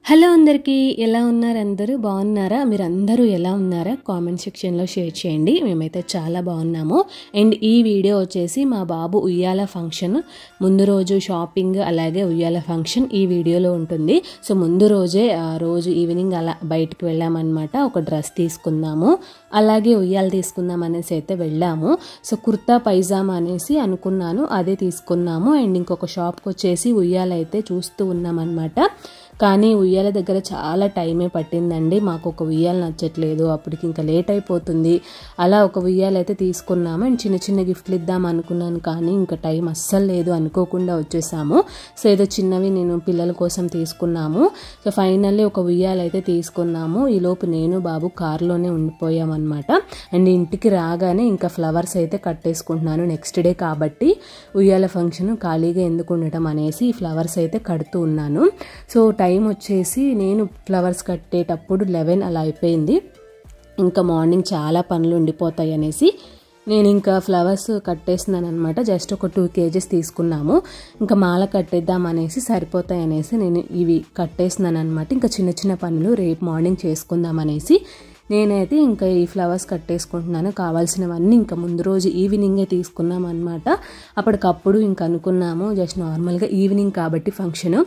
Hello అందరికీ, ఎలా ఉన్నారు? అందరూ బాగున్నారా? మీరు అందరూ ఎలా ఉన్నారా? కామెంట్ సెక్షన్లో షేర్ చేయండి. మేమైతే చాలా బాగున్నాము. అండ్ ఈ వీడియో వచ్చేసి మా బాబు ఉయ్యాల ఫంక్షన్ ముందు రోజు షాపింగ్, అలాగే ఉయ్యాల ఫంక్షన్ ఈ వీడియోలో ఉంటుంది. సో ముందు రోజే రోజు ఈవినింగ్ అలా బయటకు వెళ్ళామన్నమాట. ఒక డ్రెస్ తీసుకుందాము, అలాగే ఉయ్యాల తీసుకుందాం అనేసి అయితే వెళ్ళాము. సో కుర్తా పైజామా అనేసి అనుకున్నాను, అదే తీసుకున్నాము. అండ్ ఇంకొక షాప్కి వచ్చేసి ఉయ్యాల అయితే చూస్తూ ఉన్నామన్నమాట. కానీ ఉయ్యాల దగ్గర చాలా టైమే పట్టిందండి. మాకు ఒక ఉయ్యాల నచ్చట్లేదు, అప్పటికి ఇంకా లేట్ అయిపోతుంది. అలా ఒక ఉయ్యాల అయితే తీసుకున్నాము. అండ్ చిన్న చిన్న గిఫ్ట్లు ఇద్దాం అనుకున్నాను, కానీ ఇంకా టైం అస్సలు లేదు, అనుకోకుండా వచ్చేసాము. సో ఏదో చిన్నవి నేను పిల్లల కోసం తీసుకున్నాము. సో ఫైనల్లీ ఒక ఉయ్యాల అయితే తీసుకున్నాము. ఈలోపు నేను బాబు కారులోనే ఉండిపోయామన్నమాట. అండ్ ఇంటికి రాగానే ఇంకా ఫ్లవర్స్ అయితే కట్టేసుకుంటున్నాను. నెక్స్ట్ డే కాబట్టి ఉయ్యాల ఫంక్షన్ ఖాళీగా ఎందుకు ఉండటం అనేసి ఈ ఫ్లవర్స్ అయితే కడుతూ ఉన్నాను. సో టైం వచ్చేసి నేను ఫ్లవర్స్ కట్టేటప్పుడు 11 అలా అయిపోయింది. ఇంకా మార్నింగ్ చాలా పనులు ఉండిపోతాయి అనేసి నేను ఇంకా ఫ్లవర్స్ కట్టేస్తున్నాను అనమాట. జస్ట్ ఒక 2 kgs తీసుకున్నాము. ఇంకా మాల కట్టేద్దాం అనేసి సరిపోతాయి అనేసి నేను ఇవి కట్టేస్తున్నాను అనమాట. ఇంకా చిన్న చిన్న పనులు రేపు మార్నింగ్ చేసుకుందాం అనేసి నేనైతే ఇంకా ఈ ఫ్లవర్స్ కట్టేసుకుంటున్నాను. కావాల్సినవన్నీ ఇంకా ముందు రోజు ఈవినింగే తీసుకున్నాం అనమాట. అప్పటికప్పుడు ఇంకా అనుకున్నాము జస్ట్ నార్మల్గా ఈవినింగ్ కాబట్టి ఫంక్షను,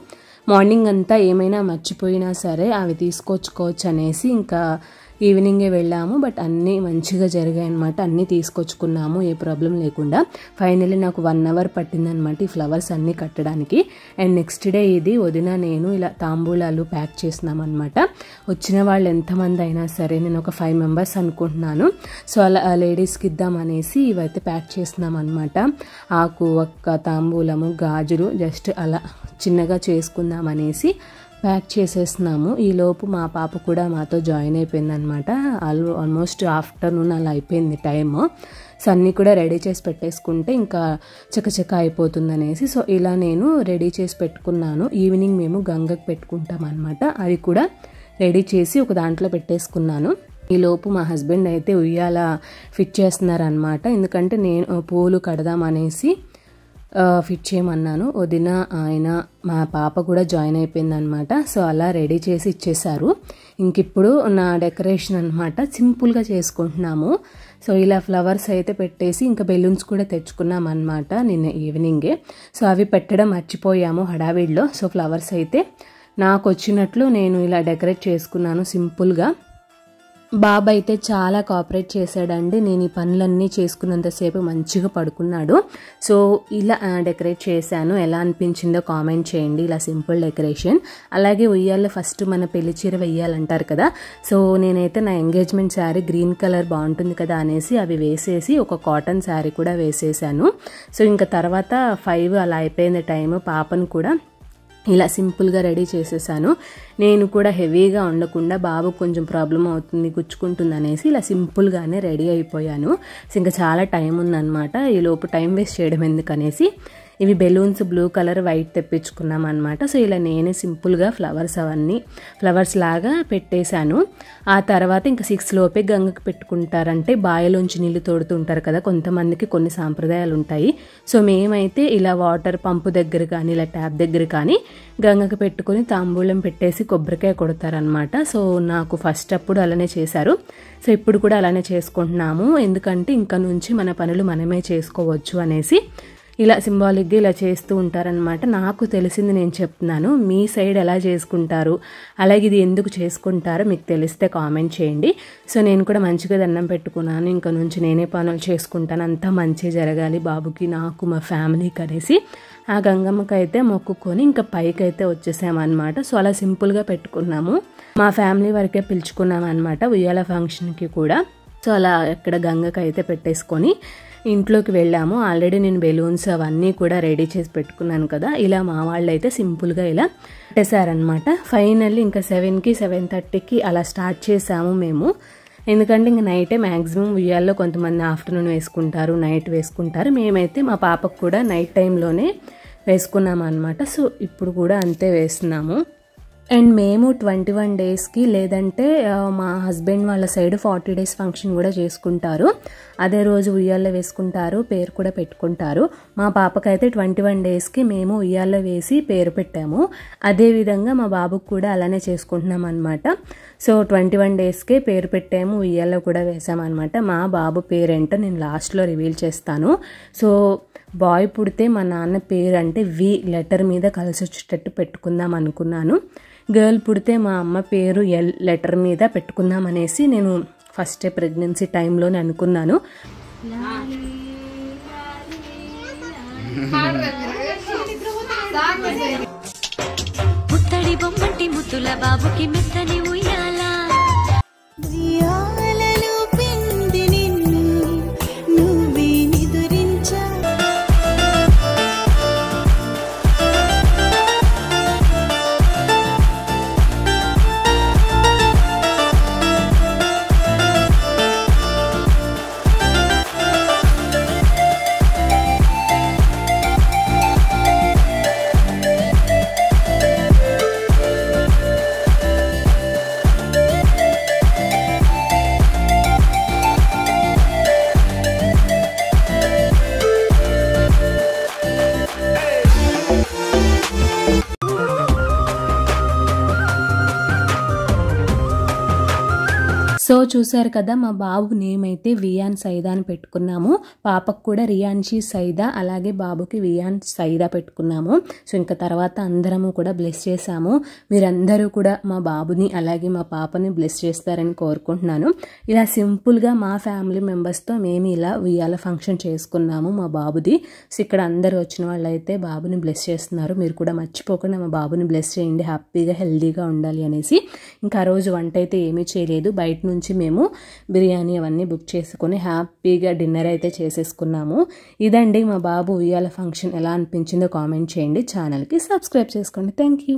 మార్నింగ్ అంతా ఏమైనా మర్చిపోయినా సరే అవి తీసుకొచ్చుకోవచ్చు అనేసి ఇంకా ఈవినింగే వెళ్ళాము. బట్ అన్నీ మంచిగా జరిగాయి అనమాట. అన్నీ తీసుకొచ్చుకున్నాము, ఏ ప్రాబ్లం లేకుండా. ఫైనల్లీ నాకు 1 hour పట్టిందనమాట ఈ ఫ్లవర్స్ అన్నీ కట్టడానికి. అండ్ నెక్స్ట్ డే ఇది వదిన నేను ఇలా తాంబూలాలు ప్యాక్ చేసినాం అనమాట. వచ్చిన వాళ్ళు ఎంతమంది అయినా సరే, నేను ఒక 5 members అనుకుంటున్నాను. సో అలా లేడీస్కి ఇద్దాం అనేసి ఇవైతే ప్యాక్ చేసినాం అనమాట. ఆకు, ఒక్క, తాంబూలము, గాజులు జస్ట్ అలా చిన్నగా చేసుకుందాం అనేసి ప్యాక్ చేసేస్తున్నాము. ఈలోపు మా పాప కూడా మాతో జాయిన్ అయిపోయింది అనమాట. ఆల్మోస్ట్ ఆఫ్టర్నూన్ అలా అయిపోయింది టైము. సో అన్నీ కూడా రెడీ చేసి పెట్టేసుకుంటే ఇంకా చకచక అయిపోతుంది అనేసి సో ఇలా నేను రెడీ చేసి పెట్టుకున్నాను. ఈవినింగ్ మేము గంగకు పెట్టుకుంటాం అనమాట. అది కూడా రెడీ చేసి ఒక దాంట్లో పెట్టేసుకున్నాను. ఈలోపు మా హస్బెండ్ అయితే ఉయ్యాల ఫిట్ చేస్తున్నారనమాట. ఎందుకంటే నేను పూలు కడదాం అనేసి ఫిట్ చేయమన్నాను. వదిన, ఆయన, మా పాప కూడా జాయిన్ అయిపోయిందనమాట. సో అలా రెడీ చేసి ఇచ్చేశారు. ఇంకిప్పుడు నా డెకరేషన్ అనమాట సింపుల్గా చేసుకుంటున్నాము. సో ఇలా ఫ్లవర్స్ అయితే పెట్టేసి ఇంకా బెలూన్స్ కూడా తెచ్చుకున్నాం అనమాట నిన్న ఈవినింగే. సో అవి పెట్టడం మర్చిపోయాము హడావిడిలో. సో ఫ్లవర్స్ అయితే నాకు వచ్చినట్లు నేను ఇలా డెకరేట్ చేసుకున్నాను సింపుల్గా. బాబు అయితే చాలా కోఆపరేట్ చేశాడండి. నేను ఈ పనులన్నీ చేసుకున్నంతసేపు మంచిగా పడుకున్నాడు. సో ఇలా డెకరేట్ చేశాను. ఎలా అనిపించిందో కామెంట్ చేయండి. ఇలా సింపుల్ డెకరేషన్. అలాగే ఉయ్యాల్లో ఫస్ట్ మన పెళ్లి చీర వేయాలంటారు కదా. సో నేనైతే నా ఎంగేజ్మెంట్ శారీ గ్రీన్ కలర్ బాగుంటుంది కదా అనేసి అవి వేసేసి ఒక కాటన్ శారీ కూడా వేసేసాను. సో ఇంకా తర్వాత 5 అలా అయిపోయింది టైము. పాపను కూడా ఇలా సింపుల్గా రెడీ చేసేసాను. నేను కూడా హెవీగా ఉండకుండా బాబు కొంచెం ప్రాబ్లం అవుతుంది, గుచ్చుకుంటుంది అనేసి ఇలా సింపుల్గానే రెడీ అయిపోయాను. సో ఇంకా చాలా టైం ఉందన్నమాట. ఈ లోపు టైం వేస్ట్ చేయడం ఎందుకనేసి ఇవి బెలూన్స్ బ్లూ కలర్, వైట్ తెప్పించుకున్నాం అనమాట. సో ఇలా నేనే సింపుల్గా ఫ్లవర్స్ లాగా పెట్టేశాను. ఆ తర్వాత ఇంకా 6 లోపే గంగకు పెట్టుకుంటారంటే బావిలోంచి నీళ్లు తోడుతుంటారు కదా, కొంతమందికి కొన్ని సాంప్రదాయాలు ఉంటాయి. సో మేమైతే ఇలా వాటర్ పంపు దగ్గర కానీ ఇలా ట్యాప్ దగ్గర కానీ గంగకు పెట్టుకుని తాంబూలం పెట్టేసి కొబ్బరికాయ కొడతారనమాట. సో నాకు ఫస్ట్ అప్పుడు అలానే చేశారు. సో ఇప్పుడు కూడా అలానే చేసుకుంటున్నాము. ఎందుకంటే ఇంకా నుంచి మన పనులు మనమే చేసుకోవచ్చు అనేసి ఇలా సింబాలిక్గా ఇలా చేస్తూ ఉంటారనమాట. నాకు తెలిసింది నేను చెప్తున్నాను. మీ సైడ్ ఎలా చేసుకుంటారు, అలాగే ఇది ఎందుకు చేసుకుంటారో మీకు తెలిస్తే కామెంట్ చేయండి. సో నేను కూడా మంచిగా దండం పెట్టుకున్నాను. ఇంకా నుంచి నేనే పనులు చేసుకుంటాను, అంతా మంచి జరగాలి బాబుకి, నాకు, మా ఫ్యామిలీకి అనేసి ఆ గంగమ్మకి అయితే మొక్కుకొని ఇంకా పైకి అయితే వచ్చేసామన్నమాట. సో అలా సింపుల్గా పెట్టుకున్నాము. మా ఫ్యామిలీ వరకే పిలుచుకున్నాం అనమాట ఉయ్యాల ఫంక్షన్కి కూడా. సో అలా ఇక్కడ గంగకి అయితే పెట్టేసుకొని ఇంట్లోకి వెళ్ళాము. ఆల్రెడీ నేను బెలూన్స్ అవన్నీ కూడా రెడీ చేసి పెట్టుకున్నాను కదా. ఇలా మా వాళ్ళు అయితే సింపుల్గా ఇలా పెట్టేశారనమాట. ఫైనల్లీ ఇంకా 7కి 7:30కి అలా స్టార్ట్ చేసాము మేము. ఎందుకంటే ఇంక నైటే మ్యాక్సిమం ఉయ్యాల్లో కొంతమంది ఆఫ్టర్నూన్ వేసుకుంటారు, నైట్ వేసుకుంటారు. మేమైతే మా పాపకు కూడా నైట్ టైంలోనే వేసుకున్నాము అనమాట. సో ఇప్పుడు కూడా అంతే వేస్తున్నాము. అండ్ మేము 21 డేస్కి లేదంటే మా హస్బెండ్ వాళ్ళ సైడ్ 40 డేస్ ఫంక్షన్ కూడా చేసుకుంటారు. అదే రోజు ఉయ్యాల్లో వేసుకుంటారు, పేరు కూడా పెట్టుకుంటారు. మా పాపకైతే 21 డేస్కి మేము ఉయ్యాల్లో వేసి పేరు పెట్టాము. అదేవిధంగా మా బాబుకు కూడా అలానే చేసుకుంటున్నాం అనమాట. సో 21 డేస్కే పేరు పెట్టాము, ఉయ్యాల్లో కూడా వేసామన్నమాట. మా బాబు పేరేంటో నేను లాస్ట్లో రివీల్ చేస్తాను. సో బాయ్ పుడితే మా నాన్న పేరు అంటే వి లెటర్ మీద కలిసి వచ్చేటట్టు పెట్టుకుందాం అనుకున్నాను. గర్ల్ పుడితే మా అమ్మ పేరు ఎల్ లెటర్ మీద పెట్టుకుందాం అనేసి నేను ఫస్ట్ ప్రెగ్నెన్సీ టైంలోనే అనుకున్నాను. ముత్తడి బొమ్మంటి ముత్తుల బాబుకి మెత్తని ఉయ్యాల సో చూసారు కదా, మా బాబు నేమ్ అయితే వియాన్ సైదా అని పెట్టుకున్నాము. పాపకు కూడా రియాన్షి సైదా, అలాగే బాబుకి వియాన్ సైదా పెట్టుకున్నాము. సో ఇంకా తర్వాత అందరము కూడా బ్లెస్ చేశాము. మీరందరూ కూడా మా బాబుని అలాగే మా పాపని బ్లెస్ చేస్తారని కోరుకుంటున్నాను. ఇలా సింపుల్గా మా ఫ్యామిలీ మెంబర్స్తో మేము ఇలా ఉయ్యాల ఫంక్షన్ చేసుకున్నాము మా బాబుది. సో ఇక్కడ అందరూ వచ్చిన వాళ్ళు అయితే బాబుని బ్లెస్ చేస్తున్నారు. మీరు కూడా మర్చిపోకుండా మా బాబుని బ్లెస్ చేయండి, హ్యాపీగా హెల్దీగా ఉండాలి అనేసి. ఇంకా ఆ రోజు వంట అయితే ఏమీ చేయలేదు, బయట నుంచి మేము బిర్యానీ అవన్నీ బుక్ చేసుకుని హ్యాపీగా డిన్నర్ అయితే చేసేసుకున్నాము. ఇదండి మా బాబు ఉయ్యాల ఫంక్షన్. ఎలా అనిపించిందో కామెంట్ చేయండి, ఛానల్కి సబ్స్క్రైబ్ చేసుకోండి. Thank you.